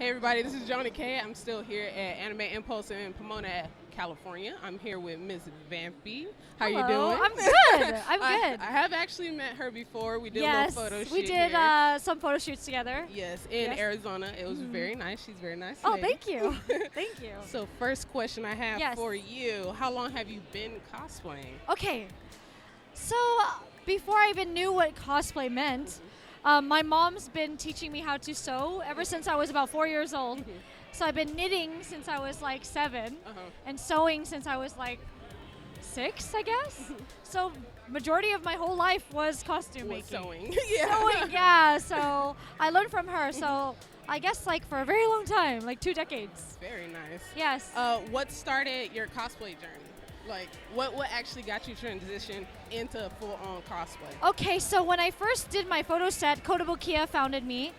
Hey everybody, this is Johnny K. I'm still here at Anime Impulse in Pomona, California. I'm here with Miss Vampy. How you Hello, doing? I'm good. I'm good. I have actually met her before. We did Yes, a little photo shoot we did here. some photo shoots together. Yes, in Yes. Arizona. It was very nice. She's a very nice Oh, lady. thank you. Thank you. So first question I have Yes. for you, how long have you been cosplaying? Okay, so before I even knew what cosplay meant, my mom's been teaching me how to sew ever since I was about 4 years old. So I've been knitting since I was like 7, and sewing since I was like 6, I guess. So majority of my whole life was costume Was making. sewing. Sewing, yeah. So I learned from her. So I guess like for a very long time, like 2 decades. Very nice. Yes. What started your cosplay journey? Like, what actually got you transition into full-on cosplay? Okay, so when I first did my photo set, Kotobukiya founded me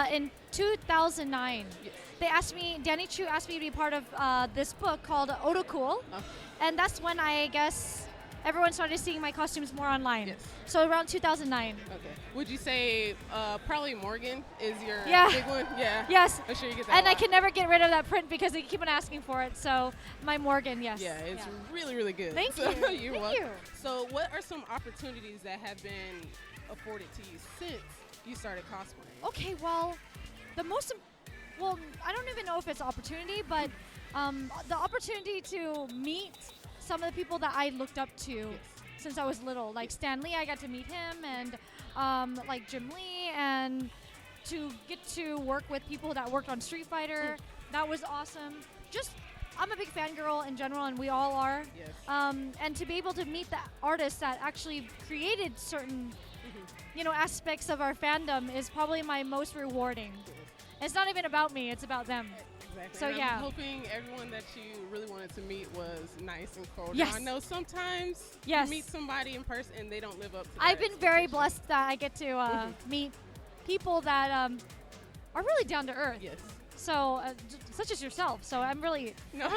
in 2009. Yes. They asked me, Danny Chu asked me to be part of this book called Otacool, and that's when I guess everyone started seeing my costumes more online. Yes. So around 2009. Okay. Would you say probably Morgan is your Yeah. big one? Yeah. Yes. I'm sure you get that. And a I lot. can never get rid of that print because they keep on asking for it. So my Morgan, yes. Yeah, it's really, really good. Thank So you. You're Thank welcome. you. So, what are some opportunities that have been afforded to you since you started cosplaying? Okay, well, I don't even know if it's opportunity, but the opportunity to meet some of the people that I looked up to since I was little, like Stan Lee, I got to meet him, and like Jim Lee, and to get to work with people that worked on Street Fighter, that was awesome. Just, I'm a big fangirl in general, and we all are. Yes. And to be able to meet the artists that actually created certain, aspects of our fandom is probably my most rewarding. It's not even about me; it's about them. Exactly. So, and yeah. I'm hoping everyone that you really wanted to meet was nice and cold. Yes. Now, I know sometimes Yes. you meet somebody in person and they don't live up to that I've been very expectation. blessed that I get to meet people that are really down to earth. Yes. So, such as yourself. So I'm really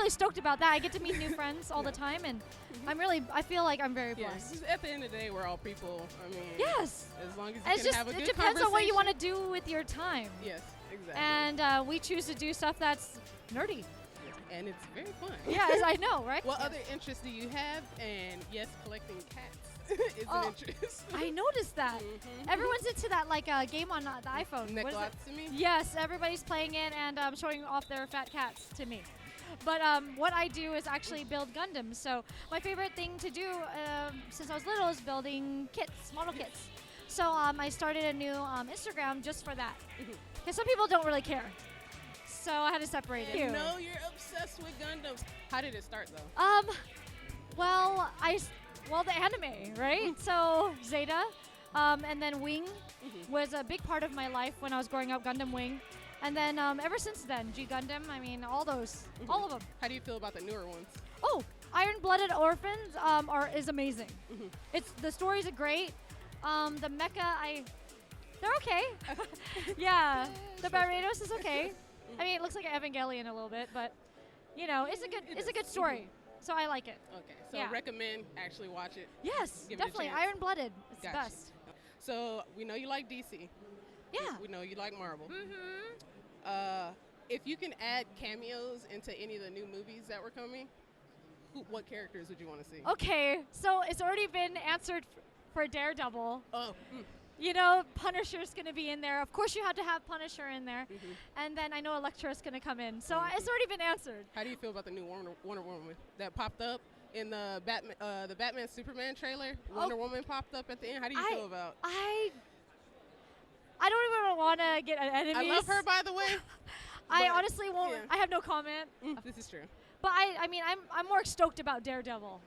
stoked about that. I get to meet new friends all the time, and I feel like I'm very Yeah, blessed. 'cause at the end of the day, we're all people. I mean, Yes. as long as you And can have a it good depends on what you want to conversation. do with your time. Yes, exactly. And we choose to do stuff that's nerdy. And it's very fun. Yes, I know, right? What Yes. other interests do you have? And yes, collecting cats is Oh, an interest. I noticed that. Everyone's into that game on the iPhone. What is it? Neclotomy? Yes, everybody's playing it and showing off their fat cats to me. But what I do is actually build Gundams. So my favorite thing to do since I was little is building kits, model kits. So I started a new Instagram just for that. Because some people don't really care. So I had to separate it. I know you're obsessed with Gundams. How did it start though? Well, the anime, right? So Zeta, and then Wing was a big part of my life when I was growing up. Gundam Wing, and then ever since then, G Gundam. I mean, all those, all of them. How do you feel about the newer ones? Oh, Iron Blooded Orphans is amazing. The stories are great. The mecha, they're okay. Yeah, the Barbados is okay. I mean, it looks like an Evangelion a little bit, but it's a good story. So I like it. Okay, so Yeah. recommend actually watch it. Yes, Give it a definitely. chance. Iron Blooded. It's Gotcha. the best. So we know you like DC. Yeah. We know you like Marvel. Mm-hmm. If you can add cameos into any of the new movies that were coming, what characters would you want to see? Okay, so it's already been answered for Daredevil. Oh, Punisher's going to be in there. Of course, you had to have Punisher in there. And then I know Elektra's going to come in. So it's already been answered. How do you feel about the new Wonder Woman that popped up in the Batman Superman trailer? Wonder Woman popped up at the end. How do you feel about? I don't even want to get enemies. I love her, by the way. I but, honestly won't. yeah. I have no comment. This is true. But I'm more stoked about Daredevil.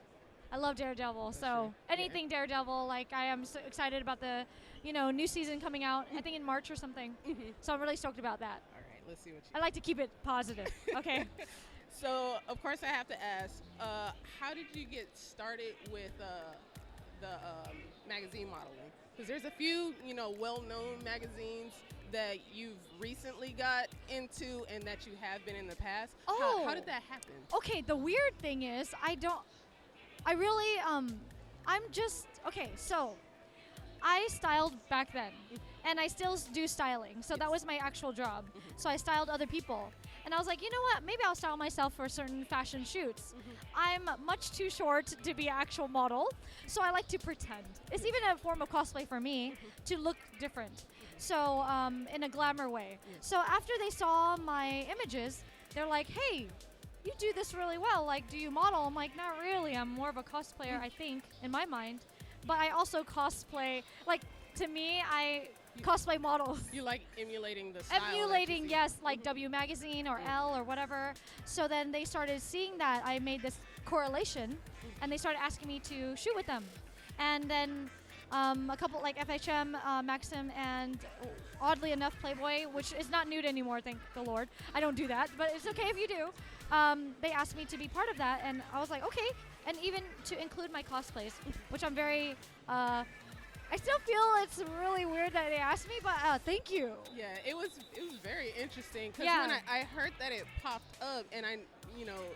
I love Daredevil. So anything Daredevil, like I am so excited about the, new season coming out. I think in March or something. So I'm really stoked about that. All right, let's see what you. I like to keep it positive. Okay. So of course I have to ask, how did you get started with the magazine modeling? Because there's a few, well-known magazines that you've recently got into and that you have been in the past. How did that happen? Okay, the weird thing is I'm just, okay, so I styled back then, and I still do styling. So that was my actual job. So I styled other people. And I was like, you know what? Maybe I'll style myself for certain fashion shoots. I'm much too short to be an actual model, so I like to pretend. It's even a form of cosplay for me to look different. So in a glamour way. So after they saw my images, they're like, hey, you do this really well. Like, do you model? I'm like, not really. I'm more of a cosplayer, I think, in my mind. But I also cosplay. Like, to me, I cosplay models. You like emulating the style. Emulating, yes, like W Magazine or Elle or whatever. So then they started seeing that I made this correlation, and they started asking me to shoot with them. And then a couple like FHM, Maxim, and oddly enough Playboy, which is not nude anymore, thank the Lord. I don't do that, but it's okay if you do. They asked me to be part of that, and I was like, okay. And even to include my cosplays, which I'm very, I still feel it's really weird that they asked me, but thank you. Yeah, it was very interesting because Yeah. when I heard that it popped up, and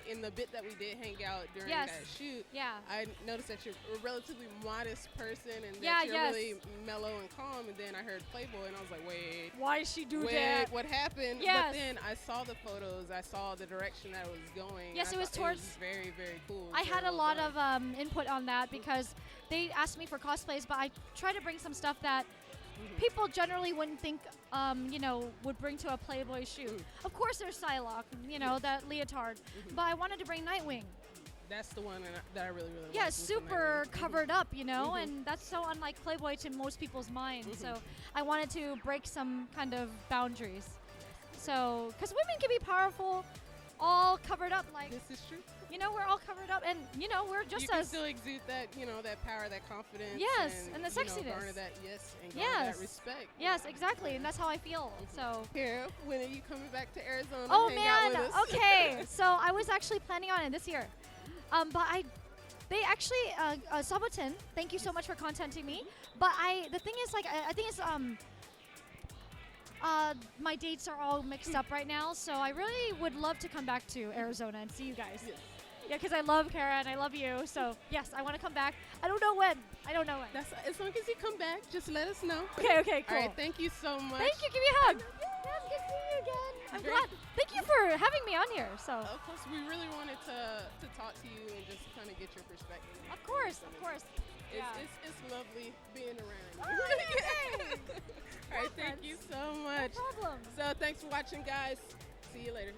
in the bit that we did hang out during Yes. that shoot, Yeah. I noticed that you're a relatively modest person and that Yeah, you're yes. really mellow and calm. And then I heard Playboy, and I was like, wait, Why did she do that? what happened? Yes. But then I saw the photos, I saw the direction that it was going. Yes, and it I was thought towards. very, very cool. I Very had a well lot done. of input on that because they asked me for cosplays, but I try to bring some stuff that people generally wouldn't think, would bring to a Playboy shoot. Of course, there's Psylocke, that leotard, but I wanted to bring Nightwing. That's the one that I really, really Yeah, liked, was the super Nightwing. covered up, and that's so unlike Playboy to most people's minds. So I wanted to break some kind of boundaries. So, because women can be powerful, all covered up, like, This is true. we're all covered up, and, we're just You can as. still exude that, that power, that confidence. Yes, and the garner sexiness. that, and garner Yes. that respect. Yes, exactly, and that's how I feel. So. Here, when are you coming back to Arizona? Oh to hang out man, with us? okay. So I was actually planning on it this year, but they actually, Sabaton, thank you so much for contacting me. But the thing is, like, I think it's my dates are all mixed up right now, so I really would love to come back to Arizona and see you guys. Yes. Yeah, because I love Kara and I love you. So yes, I want to come back. I don't know when. That's as long as you come back, just let us know. Okay, cool. All right, thank you so much. Thank you. Give me a hug. Yes, good seeing you again. I'm Great. glad. Thank you for having me on here. So. Of course, we really wanted to talk to you and just kind of get your perspective. Of course. Yeah. It's lovely being around you. Oh, yay. All right, thank you so much. No problem. So thanks for watching, guys. See you later.